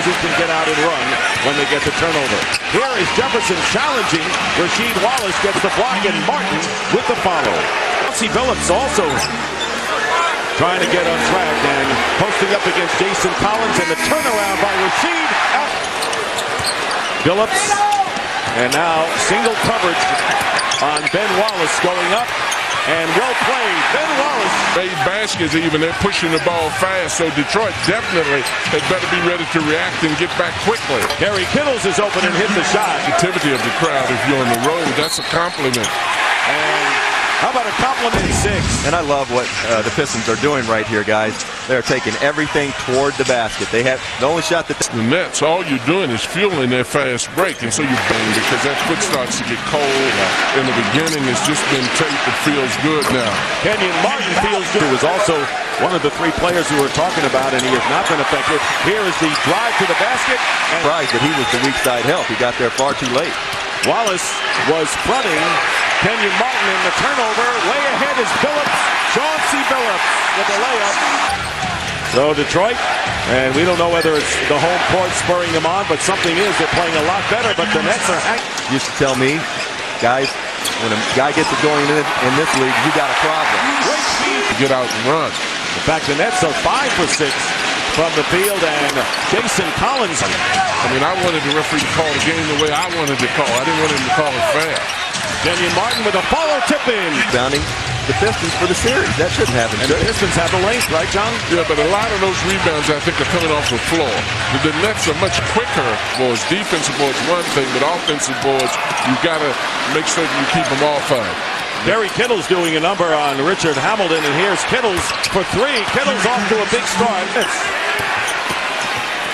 Who can get out and run when they get the turnover. Here is Jefferson challenging. Rasheed Wallace gets the block, and Martin with the follow. BILLUPS also trying to get on track and posting up against Jason Collins, and the turnaround by Rasheed. BILLUPS, and now single coverage on Ben Wallace going up, and well played. Ben Wallace made baskets even. They're pushing the ball fast, so Detroit definitely had better be ready to react and get back quickly. Gary Kittles is open and hit the shot. Activity of the crowd if you're on the road, that's a compliment. And how about a compliment? 6. And I love what the Pistons are doing right here, guys. They're taking everything toward the basket. They have the only shot that the Nets, all you're doing is fueling their fast break, and so you bang because that foot starts to get cold. In the beginning, it's just been taped. It feels good now. Kenyon Martin feels good. Who was also one of the 3 players who were talking about, and he has not been effective. Here is the drive to the basket. Surprised that he was the weak side help. He got there far too late. Wallace was fronting Kenyon Martin in the turnover. Way ahead is BILLUPS. Chauncey Billups with the layup. So Detroit, and we don't know whether it's the home court spurring them on, but something is. They're playing a lot better, but the Nets are hanging. Used to tell me, guys, when a guy gets it going in this league, you got a problem. Great speed. Get out and run. In fact, the Nets are 5 for 6 from the field, and Jason Collins. I mean, I wanted the referee to call the game the way I wanted to call. I didn't want him to call it fast. Kenyon Martin with a follow tip-in. Bounding the Pistons for the series. That shouldn't happen. And the Pistons have the length, right, John? Yeah, but a lot of those rebounds, I think, are coming off the floor. The Nets are much quicker boards. Defensive boards, one thing, but offensive boards, you got to make certain you keep them off of. Gary Kittles doing a number on Richard Hamilton, and here's Kittles for 3. Kittles off to a big start.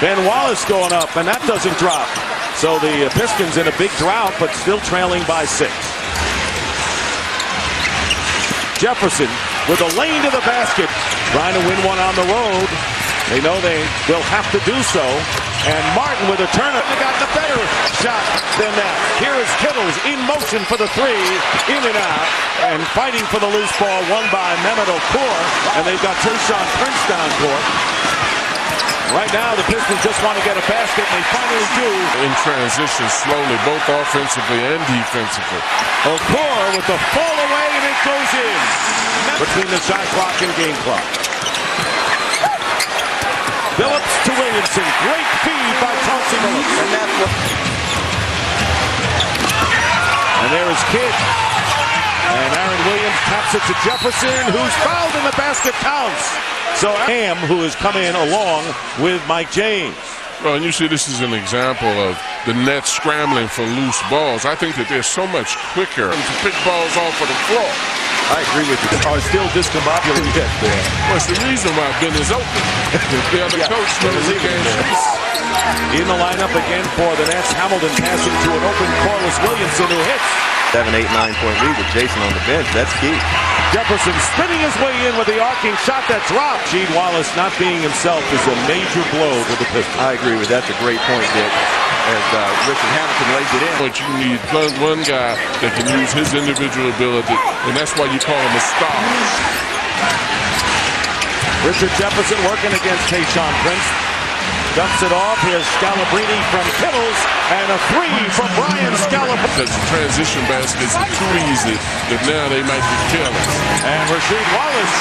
Ben Wallace going up, and that doesn't drop. So the Pistons in a big drought, but still trailing by 6. Jefferson with a lane to the basket, trying to win one on the road. They know they will have to do so. And Martin with a turnover. They got the better shot than that. Here is Kittles in motion for the 3, in and out, and fighting for the loose ball, won by Mehmet Okur. And they've got Tayshaun Prince down court. Right now, the Pistons just want to get a basket, and they finally do. In transition slowly, both offensively and defensively. Okur with the fall away, and it goes in. Between the shot clock and game clock. BILLUPS to Williamson. Great feed by Chauncey Billups. And that's what. And there is Kidd. And Aaron Williams taps it to Jefferson, who's fouled in the basket, counts. So Ham, who has come in along with Mike James. Well, and you see this is an example of the Nets scrambling for loose balls. I think that they're so much quicker to pick balls off of the floor. I agree with you. Are still discombobulated. Well, it's the reason why Ben is open. The other coach knows the game. In the lineup again for the Nets, Hamilton passing to an open Corliss Williamson, who hits. 7, 8, 9-point lead with Jason on the bench. That's key. Jefferson spinning his way in with the arcing shot that dropped. Rasheed Wallace not being himself is a major blow to the Pistons. I agree with that. That's a great point, Dick. As Richard Hamilton lays it in. But you need one guy that can use his individual ability, and that's why you call him a star. Richard Jefferson working against Tayshaun Prince. Dumps it off. Here's Scalabrine from Kittles, and a 3 from Brian Scalabrine. Because the transition baskets are too easy, that now they might be careless. And Rasheed Wallace.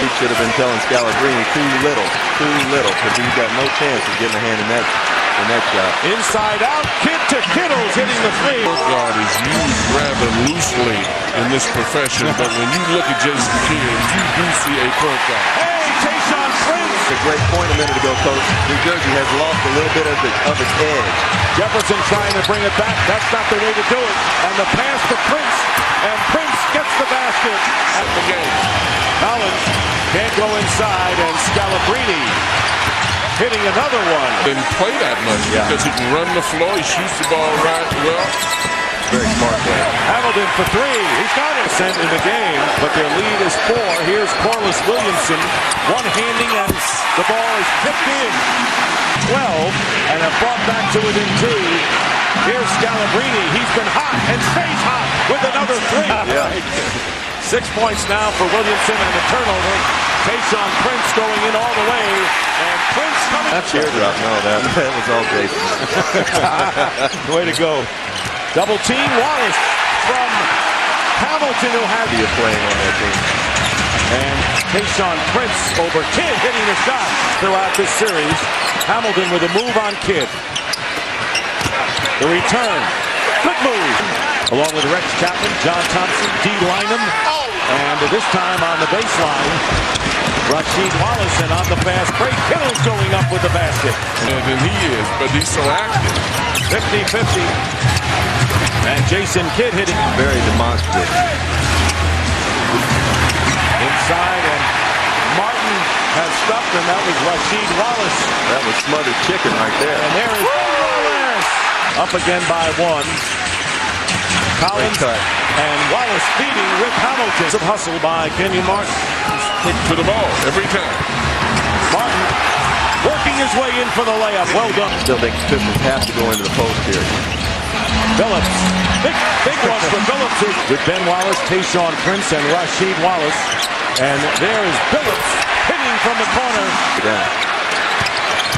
He should have been telling Scalabrine too little, because he's got no chance of getting a hand in that shot. Inside out, Kidd to Kittles, hitting the 3. Point guard is used rather loosely in this profession, but when you look at Jason Kidd, you do see a point guard. Hey, Tayshaun Prince. A great point a minute ago, Coach. New Jersey has lost a little bit of its edge. Jefferson trying to bring it back. That's not the way to do it. And the pass to Prince, and Prince gets the basket. At the game. Collins can't go inside, and Scalabrine hitting another one. Didn't play that much because he can run the floor, he shoots the ball right well. Very smart play. Hamilton for 3. He's got it sent in the game, but their lead is 4. Here's Corliss Williamson, one-handing, and the ball is tipped in. 12, and have brought back to within 2. Here's Scalabrine. He's been hot and stays hot with another 3. Yeah. 6 points now for Williamson and the turnover. Tayshaun Prince going in all the way, and Prince coming. That's teardrop. No, that was all Jason. Way to go. Double team Wallace from Hamilton, who had You're playing on that team. And Tayshaun Prince over Kidd, hitting the shot throughout this series. Hamilton with a move on Kidd. The return. Good move. Along with Rex Chapman, John Thompson, D. Lynam. And this time on the baseline, Rasheed Wallace, and on the fast break, Kittle's going up with the basket. And he is, but he's so active. 50-50. And Jason Kidd hitting. Very demonstrative. Inside, and Martin has stuffed, and that was Rasheed Wallace. That was smothered chicken right there. And there is Wallace. Up again by one. Collins and Wallace feeding Rick Hamilton. Some hustle by Kenyon Martin. Quick to the ball every time. Martin working his way in for the layup. Well done. Still think Pistons have to go into the post here. Billups. Big one for Billups. With Ben Wallace, Tayshaun Prince, and Rasheed Wallace. And there is Billups hitting from the corner.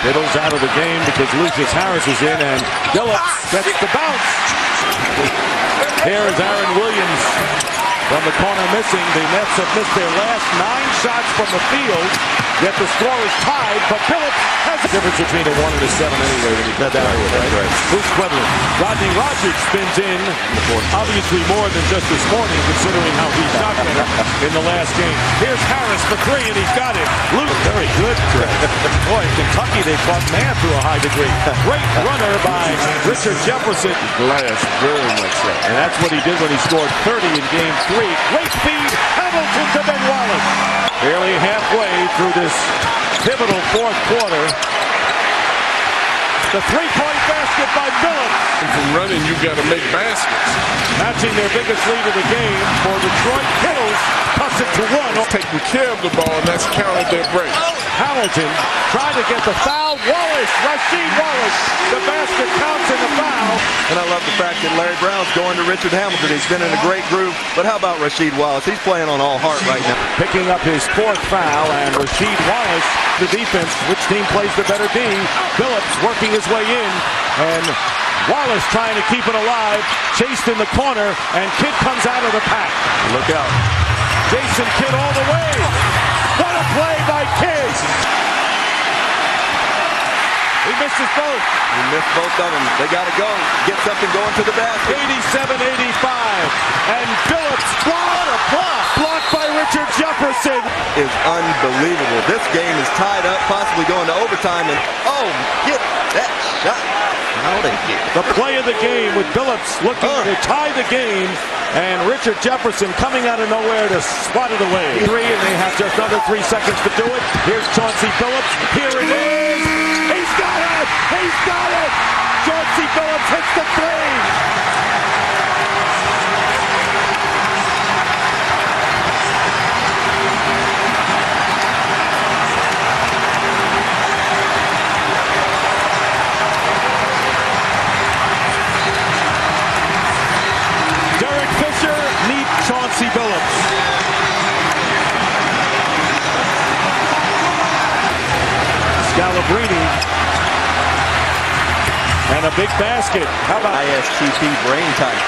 Biddle's out of the game because Lucius Harris is in, and Billups gets the bounce. Here is Aaron Williams from the corner missing. The Nets have missed their last 9 shots from the field, yet the score is tied, but Billups has a difference between a 1 and a 7 anyway when he comes down with it. Right. Who's Quedlin? Rodney Rogers spins in, obviously more than just this morning, considering how he shot in the last game. Here's Harris for 3, and he's got it. Luke, very good. Boy, in Kentucky, they caught man to a high degree. Great runner by Richard Jefferson. Glass, very much so. And that's what he did when he scored 30 in Game 3. Great feed, Hamilton to Ben Wallace. Barely halfway through this pivotal fourth quarter. The three-point basket by Billups. From running, you got to make baskets. Matching their biggest lead of the game for Detroit. Kittles cuts it to 1. Taking care of the ball, and that's counted their break. Hamilton trying to get the foul. Wallace, Rasheed Wallace. The basket counts in the foul. And I love the fact that Larry Brown's going to Richard Hamilton. He's been in a great groove. But how about Rasheed Wallace? He's playing on all heart right now. Picking up his 4th foul, and Rasheed Wallace, the defense. Which team plays the better D? Billups working his way in, and Wallace trying to keep it alive. Chased in the corner, and Kidd comes out of the pack. Look out. Jason Kidd all the way. What a play by Kidd. He misses both. He missed both of them. They got to go. Get something going to the basket. 87-85. And Billups blocked by Richard Jefferson. Is unbelievable. This game is tied up, possibly going to overtime. And get that shot. How they get it. The play of the game with Billups looking to tie the game, and Richard Jefferson coming out of nowhere to swat it away. 3, and they have just under 3 seconds to do it. Here's Chauncey Billups. Here it is. He's got it. He's got it. Chauncey Billups hits the 3. Chauncey Billups. Scalabrini. And a big basket. How about ISTP brain type.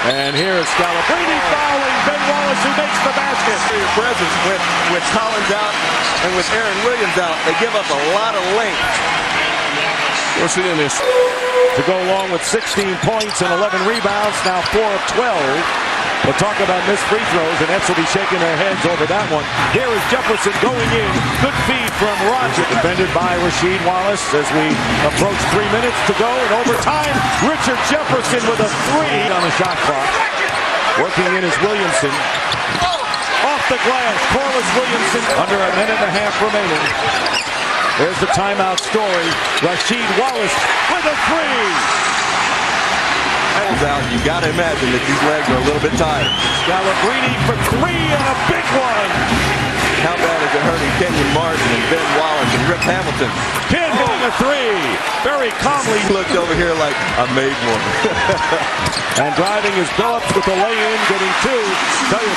And here is Scalabrini fouling Ben Wallace, who makes the basket. Your presence with Collins out and with Aaron Williams out, they give up a lot of length. What's in this? To go along with 16 points and 11 rebounds, now 4 of 12. We'll talk about missed free throws, and Nets will be shaking their heads over that one. Here is Jefferson going in. Good feed from Roger. Defended by Rasheed Wallace as we approach 3 minutes to go in overtime. Richard Jefferson with a 3 on the shot clock. Working in is Williamson. Off the glass, Corliss Williamson. Under a minute and a half remaining. There's the timeout story. Rasheed Wallace with a 3. Out. You got to imagine that these legs are a little bit tired. Scalabrini for 3 and a big one. how bad is it hurting Kenyon Martin and Ben Wallace and Rip Hamilton? Kidd hitting a three. Very calmly. He looked over here like, I made one. And driving is Billups with the lay-in, getting two. Tell you,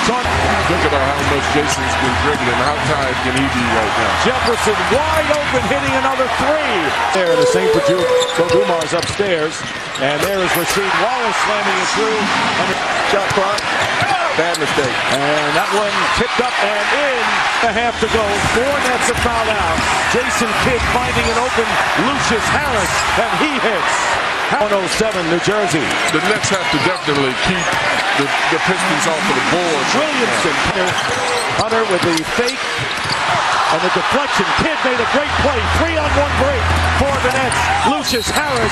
Look at how much Jason's been dribbling. How tired can he be right now? Jefferson wide open, hitting another three. There, the St. Dumar's upstairs. And there is Rasheed Wallace slamming it through. And Shot clock. Bad mistake. And that one tipped up and in. A half to go. Four nets are fouled out. Jason Kidd finding an open Lucius Harris, and he hits. 107, New Jersey. The Nets have to definitely keep the Pistons off of the board. Williamson. Hunter with the fake and the deflection. Kidd made a great play. 3-on-1 break for the Nets. Lucius Harris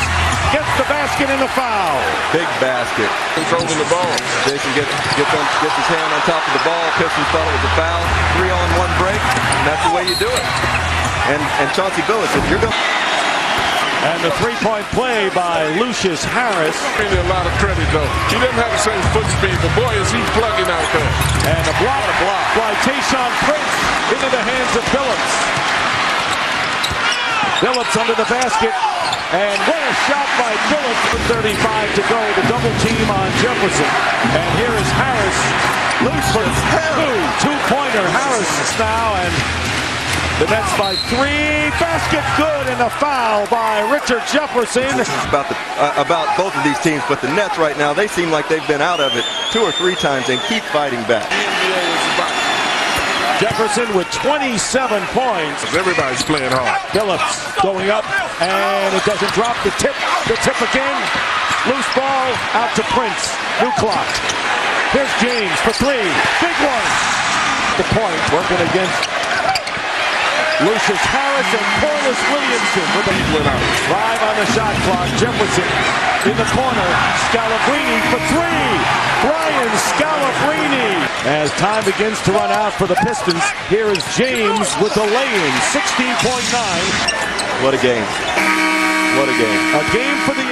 gets the basket and a foul. Big basket. Controlling the ball. Jason gets his hand on top of the ball. Pistons thought it was a foul. 3-on-1 break. And that's the way you do it. And Chauncey Billups, if you're going. And the three-point play by Lucius Harris. Really a lot of credit, though. He doesn't have the same foot speed, but boy, is he plugging out there. And a block by Tayshaun Prince into the hands of Billups. Billups under the basket. And what a shot by Billups. 35 to go. The double team on Jefferson. And here is Harris. Loose for two-pointer. Harris now, and the Nets by three. Basket good, and a foul by Richard Jefferson. This is about both of these teams, but the Nets right now, they seem like they've been out of it 2 or 3 times and keep fighting back. Jefferson with 27 points. Everybody's playing hard. Billups going up, and it doesn't drop. The tip again. Loose ball out to Prince. New clock. Here's James for three. Big one. The point working against Lucius Harris and Corliss Williamson with the went out. 5 on the shot clock. Jefferson in the corner. Scalabrine for three. Brian Scalabrine. As time begins to run out for the Pistons, here is James with the lay-in. 16.9. What a game. What a game. A game for the